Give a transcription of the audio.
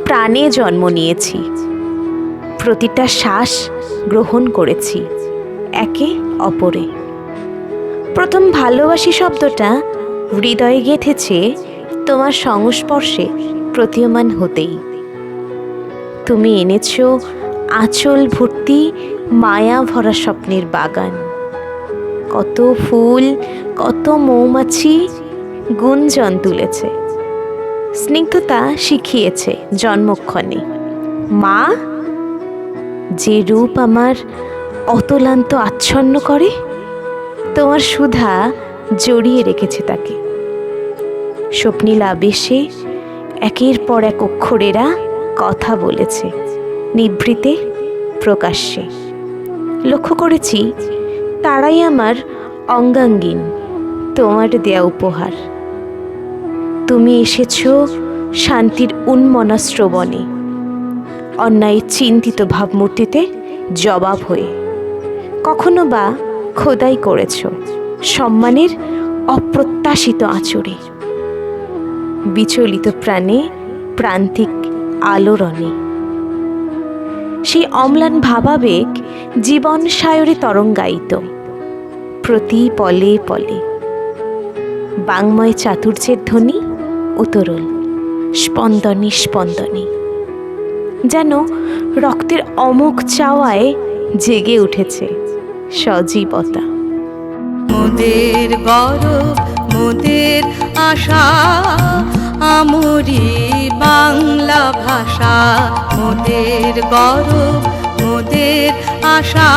প্রাণে জন্ম নিয়েছি, প্রতিটা শ্বাস গ্রহণ করেছি একে অপরে। প্রথম ভালোবাসি শব্দটা হৃদয়ে গেঁথেছে তোমার সংস্পর্শে প্রতীয়মান হতেই। তুমি এনেছো আঁচল ভর্তি মায়া ভরা স্বপ্নের বাগান। কত ফুল, কত মৌমাছি গুঞ্জন তুলেছে, স্নিগ্ধতা শিখিয়েছে জন্মক্ষণে। মা, যে রূপ আমার অতলান্ত আচ্ছন্ন করে, তোমার সুধা জড়িয়ে রেখেছে তাকে। স্বপ্নীল আবেশে একের পর এক অক্ষরেরা কথা বলেছে, নিভৃতে প্রকাশ্যে। লক্ষ্য করেছি তারাই আমার অঙ্গাঙ্গিন, তোমার দেয়া উপহার। তুমি এসেছো শান্তির উন্মনা শ্রবণে, অন্যায়ের চিন্তিত ভাবমূর্তিতে জবাব হয়ে। কখনো বা খোদাই করেছ সম্মানের অপ্রত্যাশিত আঁচড়ে, বিচলিত প্রাণে প্রান্তিক আলোড়নে। সেই অম্লান ভাবাবেগ জীবন সায়রে তরঙ্গায়িত প্রতি পলে পলে। বাংময় চাতুর্যের ধ্বনি উতরল স্পন্দনে স্পন্দনে, যেন রক্তের অমোঘ চাওয়ায় জেগে উঠেছে সজীবতা। মোদের গৌরব, মোদের আশা, আমরি বাংলা ভাষা। মোদের গৌরব, মোদের আশা।